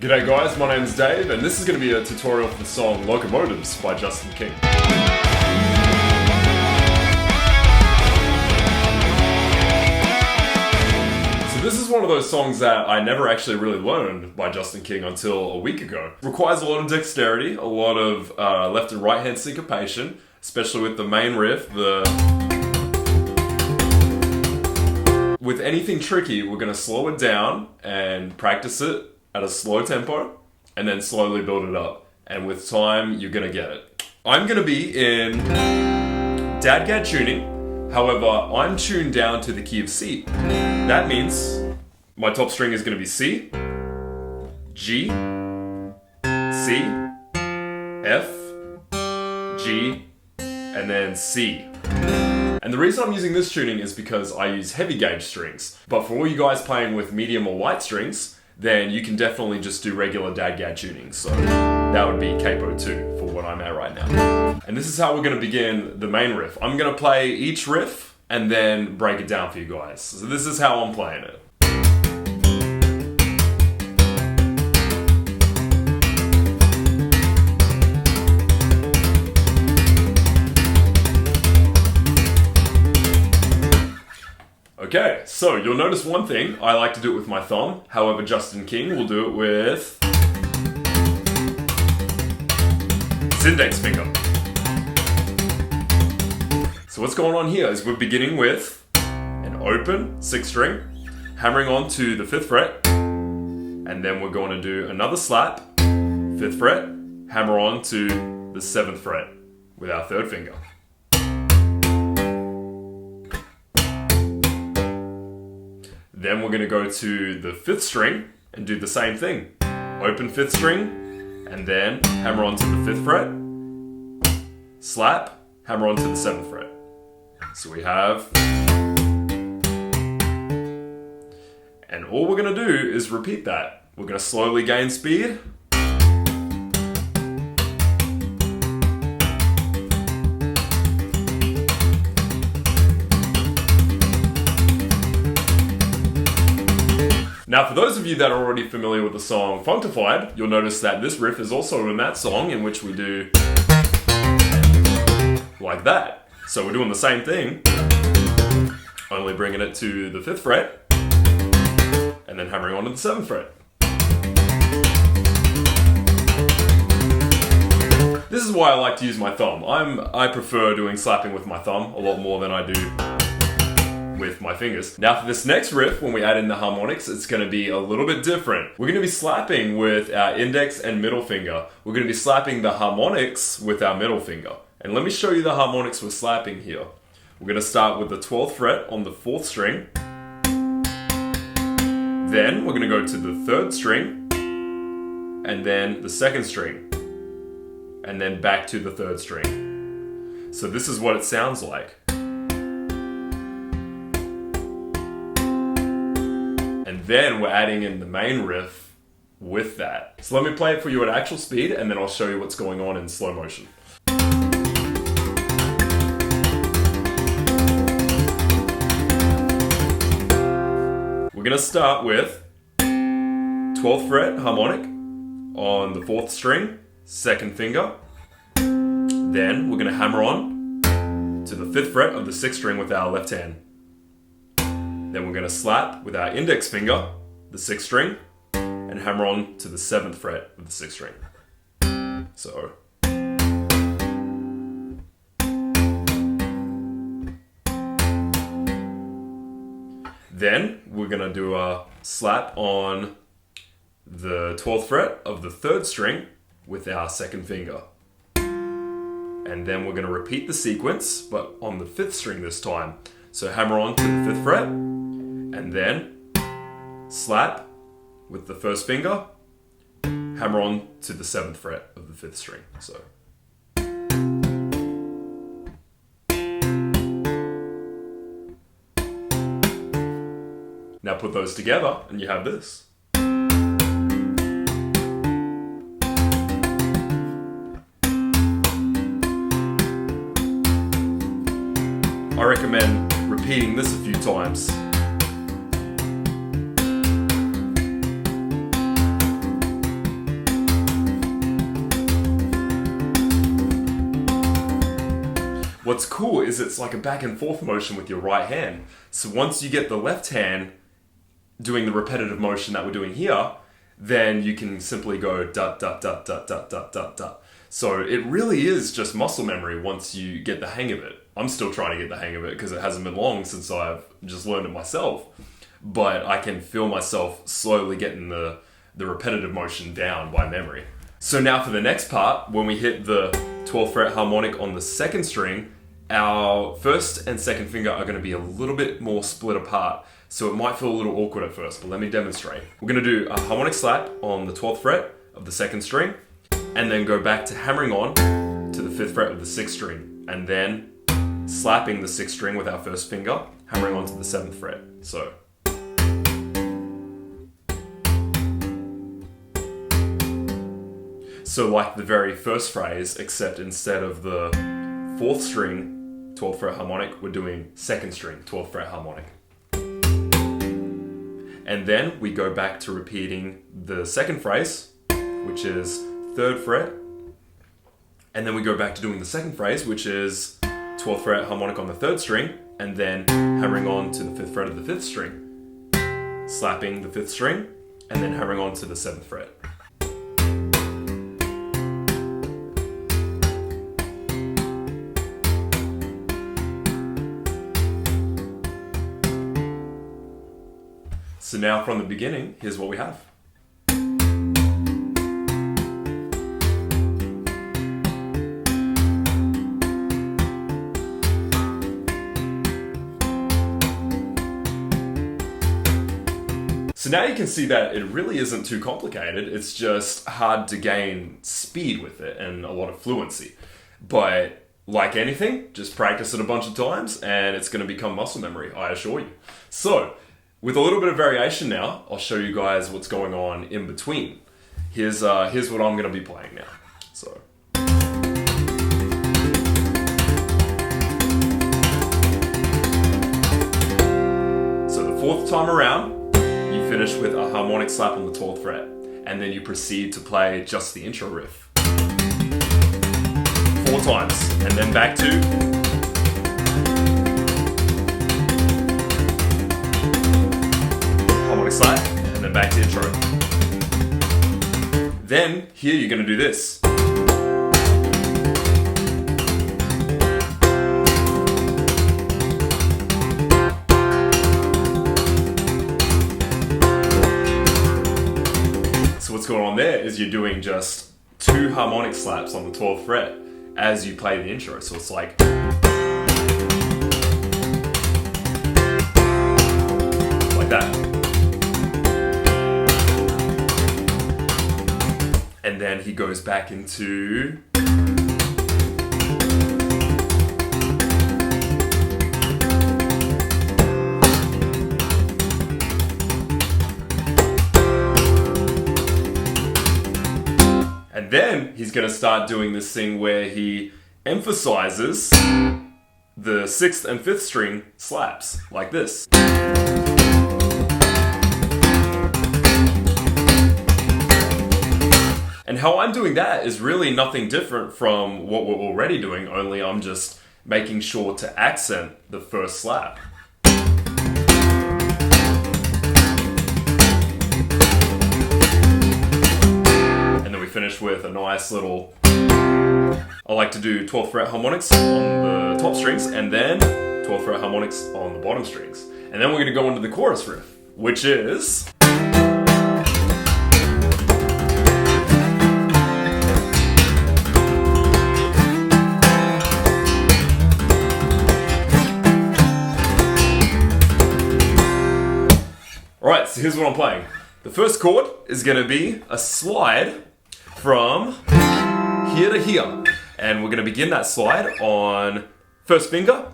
G'day guys, my name's Dave and this is going to be a tutorial for the song Loco Motives by Justin King. So this is one of those songs that I never actually really learned by Justin King until a week ago. It requires a lot of dexterity, a lot of left and right hand syncopation, especially with the main riff. With anything tricky, we're going to slow it down and practice it at a slow tempo and then slowly build it up. And with time, you're going to get it. I'm going to be in Dadgad tuning. However, I'm tuned down to the key of C. That means my top string is going to be C, G, C, F, G, and then C. And the reason I'm using this tuning is because I use heavy gauge strings. But for all you guys playing with medium or light strings, then you can definitely just do regular Dadgad tuning. So that would be capo 2 for what I'm at right now. And this is how we're going to begin the main riff. I'm going to play each riff and then break it down for you guys. So this is how I'm playing it. Okay, so you'll notice one thing, I like to do it with my thumb, however Justin King will do it with his index finger. So what's going on here is we're beginning with an open 6th string, hammering on to the 5th fret, and then we're going to do another slap, 5th fret, hammer on to the 7th fret with our 3rd finger. Then we're going to go to the 5th string and do the same thing. Open 5th string, and then hammer on to the 5th fret, slap, hammer on to the 7th fret. So we have... And all we're going to do is repeat that. We're going to slowly gain speed. Now, for those of you that are already familiar with the song Functified, you'll notice that this riff is also in that song, in which we do like that. So we're doing the same thing, only bringing it to the 5th fret, and then hammering on to the 7th fret. This is why I like to use my thumb. I prefer doing slapping with my thumb a lot more than I do with my fingers. Now for this next riff, when we add in the harmonics, it's going to be a little bit different. We're going to be slapping with our index and middle finger. We're going to be slapping the harmonics with our middle finger. And let me show you the harmonics we're slapping here. We're going to start with the 12th fret on the 4th string. Then we're going to go to the 3rd string, and then the 2nd string, and then back to the 3rd string. So this is what it sounds like. Then we're adding in the main riff with that. So let me play it for you at actual speed, and then I'll show you what's going on in slow motion. We're gonna start with 12th fret harmonic on the 4th string, 2nd finger. Then we're gonna hammer on to the 5th fret of the 6th string with our left hand. Then we're going to slap with our index finger, the 6th string, and hammer on to the 7th fret of the 6th string. So. Then we're going to do a slap on the 12th fret of the 3rd string with our 2nd finger. And then we're going to repeat the sequence, but on the 5th string this time. So hammer on to the 5th fret, and then slap with the 1st finger, hammer on to the 7th fret of the 5th string. So. Now put those together and you have this. I recommend repeating this a few times. what's cool is it's like a back and forth motion with your right hand. So once you get the left hand doing the repetitive motion that we're doing here, then you can simply go da da da da da da da da. So it really is just muscle memory once you get the hang of it. I'm still trying to get the hang of it because it hasn't been long since I've just learned it myself. But I can feel myself slowly getting the repetitive motion down by memory. So now for the next part, when we hit the 12th fret harmonic on the second string, our first and second finger are going to be a little bit more split apart. So it might feel a little awkward at first, but let me demonstrate. We're going to do a harmonic slap on the 12th fret of the second string, and then go back to hammering on to the 5th fret of the 6th string, and then slapping the 6th string with our first finger, hammering on to the 7th fret. So like the very first phrase, except instead of the 4th string 12th fret harmonic, we're doing 2nd string 12th fret harmonic. And then we go back to repeating the second phrase, which is 3rd fret. And then we go back to doing the second phrase, which is 12th fret harmonic on the 3rd string, and then hammering on to the 5th fret of the 5th string, slapping the 5th string, and then hammering on to the 7th fret. So now from the beginning, here's what we have. So now you can see that it really isn't too complicated, it's just hard to gain speed with it and a lot of fluency. But like anything, just practice it a bunch of times and it's going to become muscle memory, I assure you. So, with a little bit of variation now, I'll show you guys what's going on in between. Here's what I'm going to be playing now. So the 4th time around, you finish with a harmonic slap on the 12th fret, and then you proceed to play just the intro riff 4 times, and then back to slap, and then back to intro. Then, here you're going to do this. So what's going on there is you're doing just 2 harmonic slaps on the 12th fret as you play the intro. So it's like that. And then he goes back into and then he's going to start doing this thing where he emphasizes the 6th and 5th string slaps like this. And how I'm doing that is really nothing different from what we're already doing, only I'm just making sure to accent the first slap. And then we finish with a nice little... I like to do 12th fret harmonics on the top strings, and then 12th fret harmonics on the bottom strings. And then we're going to go into the chorus riff, which is... Alright, so here's what I'm playing. The first chord is going to be a slide from here to here. And we're going to begin that slide on first finger,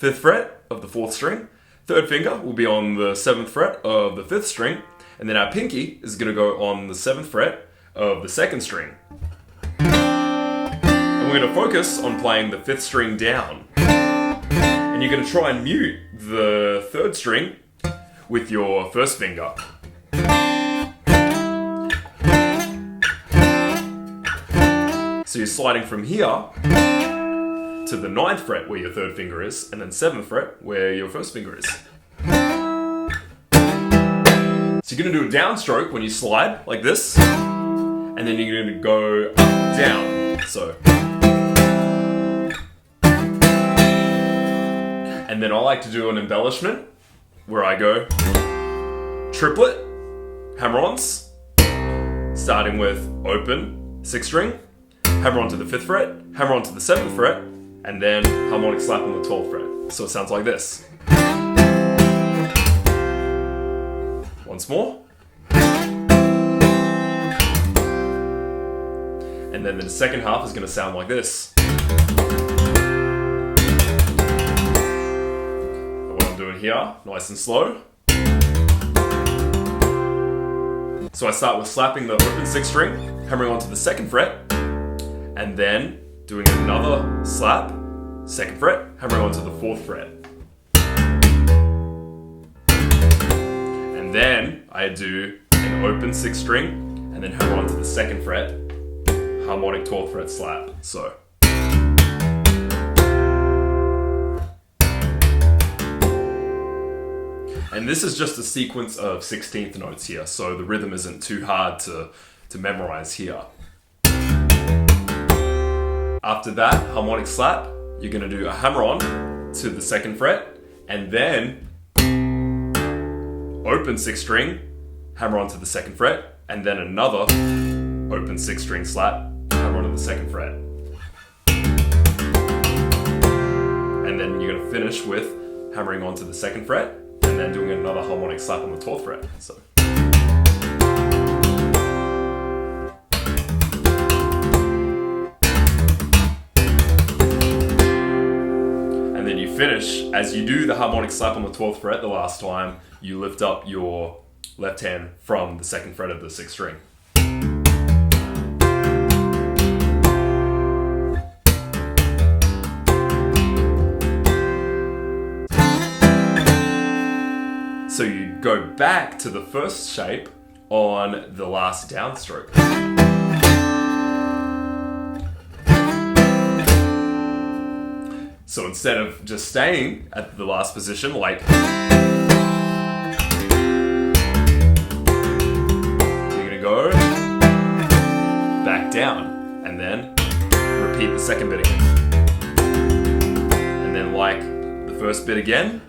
5th fret of the 4th string. Third finger will be on the 7th fret of the 5th string. And then our pinky is going to go on the 7th fret of the 2nd string. And we're going to focus on playing the 5th string down. And you're going to try and mute the 3rd string with your first finger. So you're sliding from here to to the 9th fret where your 3rd finger is, and then 7th fret where your 1st finger is. So you're going to do a downstroke when you slide, like this, and then you're going to go up, down, so. And then I like to do an embellishment, where I go triplet, hammer-ons, starting with open 6th string, hammer on to the 5th fret, hammer on to the 7th fret, and then harmonic slap on the 12th fret. So it sounds like this. Once more. And then the second half is going to sound like this. What I'm doing here, nice and slow. So I start with slapping the open 6th string, hammering onto the 2nd fret, and then doing another slap, 2nd fret, hammering onto the 4th fret. And then I do an open 6th string, and then hammer onto the 2nd fret, harmonic 12th fret slap. So. And this is just a sequence of 16th notes here, so the rhythm isn't too hard to memorize here. After that, harmonic slap, you're going to do a hammer-on to the 2nd fret, and then open 6th string, hammer-on to the 2nd fret, and then another open 6th string slap, hammer-on to the 2nd fret. And then you're going to finish with hammering on to the 2nd fret, and then doing another harmonic slap on the 12th fret. And then you finish, as you do the harmonic slap on the 12th fret the last time, you lift up your left hand from the 2nd fret of the 6th string. So you go back to the first shape on the last downstroke. So instead of just staying at the last position, like, you're gonna go back down and then repeat the 2nd bit again. And then like the 1st bit again.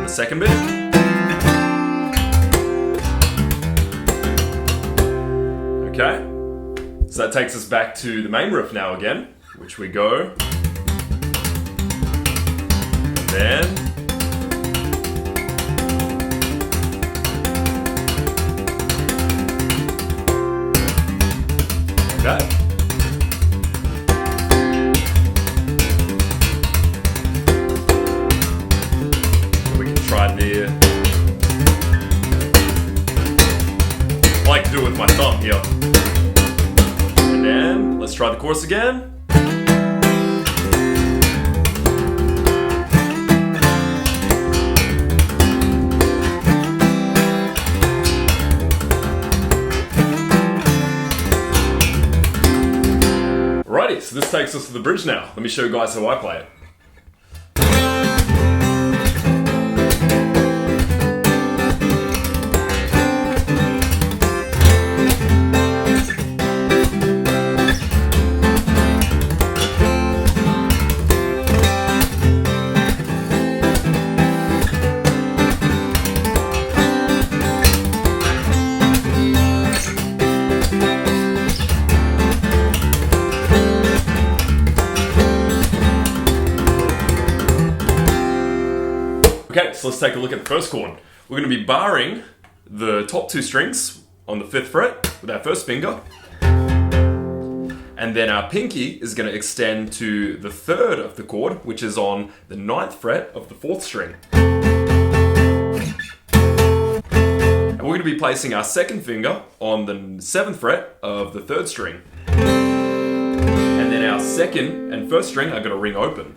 Second bit. Okay, so that takes us back to the main riff now again, which we go, and then okay. Try there. I like to do it with my thumb here. And then let's try the chorus again. Alrighty, so this takes us to the bridge now. Let me show you guys how I play it. Okay, so let's take a look at the first chord. We're going to be barring the top 2 strings on the 5th fret with our 1st finger. And then our pinky is going to extend to the 3rd of the chord, which is on the 9th fret of the 4th string. And we're going to be placing our 2nd finger on the 7th fret of the 3rd string. And then our 2nd and 1st string are going to ring open.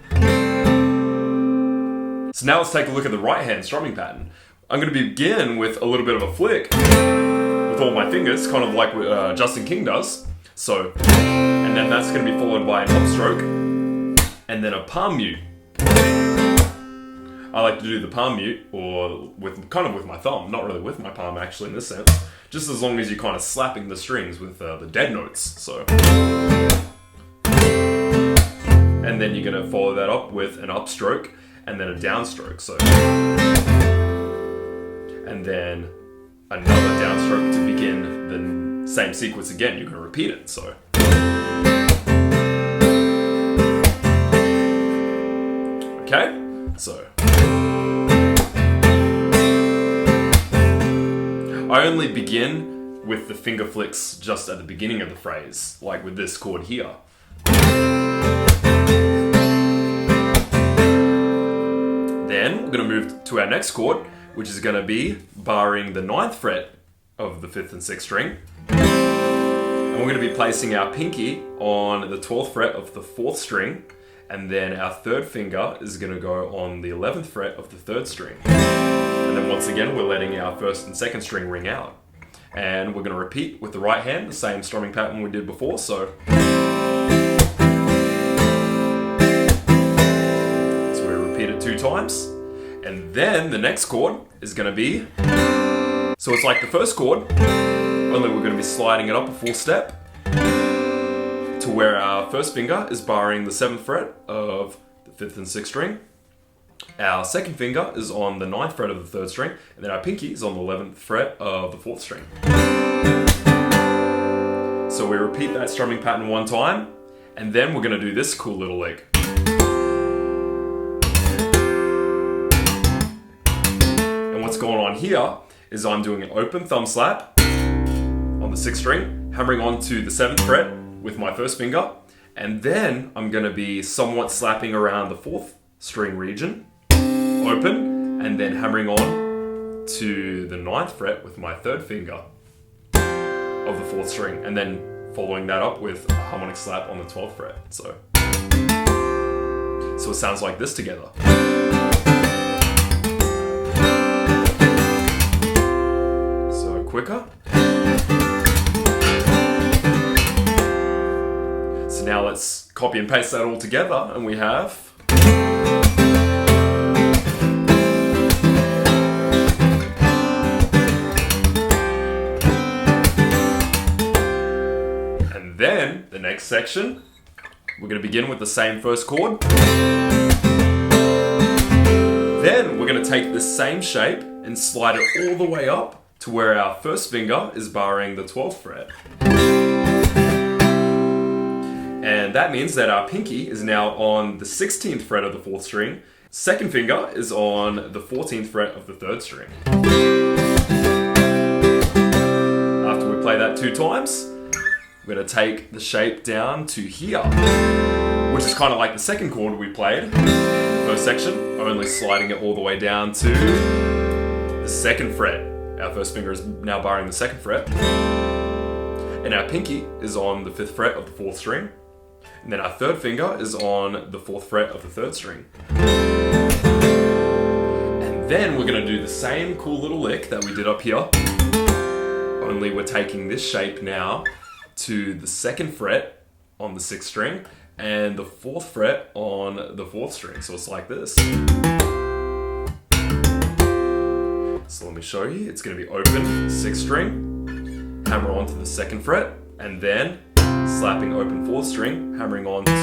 So now let's take a look at the right hand strumming pattern. I'm going to begin with a little bit of a flick with all my fingers, kind of like Justin King does. So, and then that's going to be followed by an upstroke, and then a palm mute. I like to do the palm mute, or with my thumb, not really with my palm actually in this sense, just as long as you're kind of slapping the strings with the dead notes. So, and then you're going to follow that up with an upstroke and then a downstroke. So, and then another downstroke to begin the same sequence again. You're going to repeat it. So, okay, so I only begin with the finger flicks just at the beginning of the phrase, like with this chord here. Then we're going to move to our next chord, which is going to be barring the 9th fret of the 5th and 6th string. And we're going to be placing our pinky on the 12th fret of the 4th string, and then our 3rd finger is going to go on the 11th fret of the 3rd string. And then once again, we're letting our 1st and 2nd string ring out. And we're going to repeat with the right hand, the same strumming pattern we did before. So we repeat it 2 times. And then the next chord is going to be, so it's like the first chord, only we're going to be sliding it up a full step to where our 1st finger is barring the 7th fret of the 5th and 6th string. Our 2nd finger is on the 9th fret of the 3rd string, and then our pinky is on the 11th fret of the 4th string. So we repeat that strumming pattern 1 time, and then we're going to do this cool little lick. And what's going on here is I'm doing an open thumb slap on the 6th string, hammering onto the 7th fret with my 1st finger, and then I'm going to be somewhat slapping around the 4th string region, open, and then hammering on to the 9th fret with my 3rd finger of the 4th string, and then following that up with a harmonic slap on the 12th fret. So it sounds like this together. So quicker. So now let's copy and paste that all together, and we have. And then the next section, we're going to begin with the same first chord. Then we're going to take the same shape and slide it all the way up to where our 1st finger is barring the 12th fret. And that means that our pinky is now on the 16th fret of the 4th string. 2nd finger is on the 14th fret of the 3rd string. After we play that 2 times, we're going to take the shape down to here, which is kind of like the 2nd chord we played in the first section, only sliding it all the way down to the 2nd fret. Our 1st finger is now barring the 2nd fret. And our pinky is on the 5th fret of the 4th string. And then our 3rd finger is on the 4th fret of the 3rd string. And then we're going to do the same cool little lick that we did up here, only we're taking this shape now to the 2nd fret on the 6th string and the 4th fret on the 4th string. So it's like this. So let me show you. It's going to be open 6th string, hammer onto the 2nd fret, and then slapping open 4th string, hammering on to the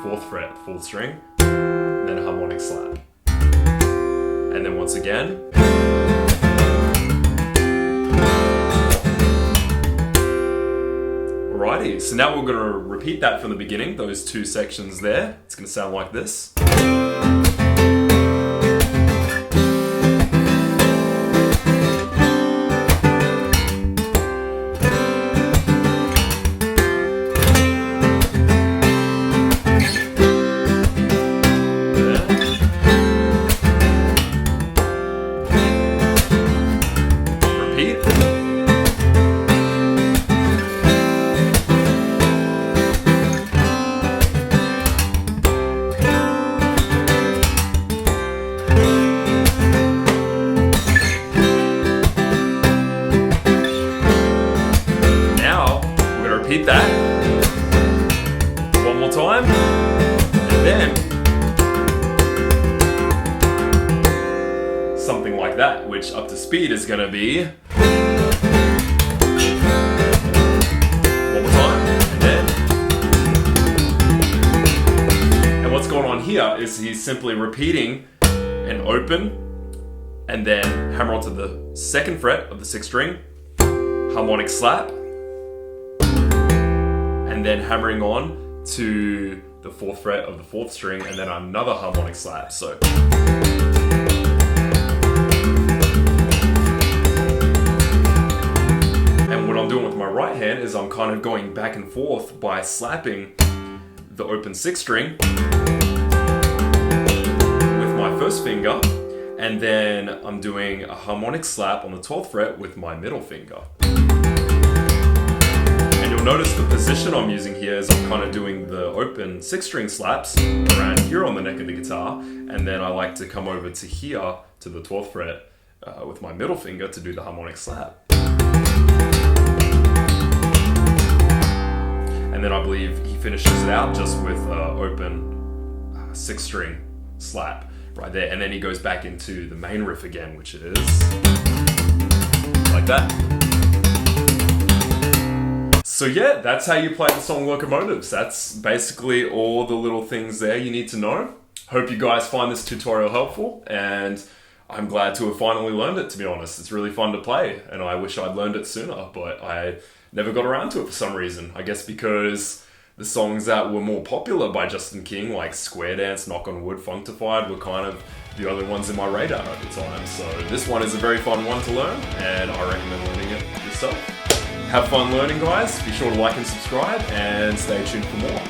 4th fret, 4th string, and then a harmonic slap. And then once again. Alrighty, so now we're going to repeat that from the beginning, those 2 sections there. It's going to sound like this. Repeat that. which up to speed is gonna be one more time, and then. And what's going on here is he's simply repeating an open, and then hammer onto the 2nd fret of the 6th string, harmonic slap, and then hammering on to the 4th fret of the 4th string, and then another harmonic slap. So. And what I'm doing with my right hand is I'm kind of going back and forth by slapping the open 6th string with my 1st finger, and then I'm doing a harmonic slap on the 12th fret with my middle finger. And you'll notice the position I'm using here is I'm kind of doing the open 6th string slaps around here on the neck of the guitar, and then I like to come over to here to the 12th fret with my middle finger to do the harmonic slap. And then I believe he finishes it out just with open 6th string slap right there, and then he goes back into the main riff again, which is like that. So yeah, that's how you play the song Loco Motives. That's basically all the little things there you need to know. Hope you guys find this tutorial helpful, and I'm glad to have finally learned it, to be honest. It's really fun to play, and I wish I'd learned it sooner, but I never got around to it for some reason. I guess because the songs that were more popular by Justin King, like Square Dance, Knock on Wood, Functified, were kind of the only ones in my radar at the time. So this one is a very fun one to learn, and I recommend learning it yourself. Have fun learning, guys. Be sure to like and subscribe, and stay tuned for more.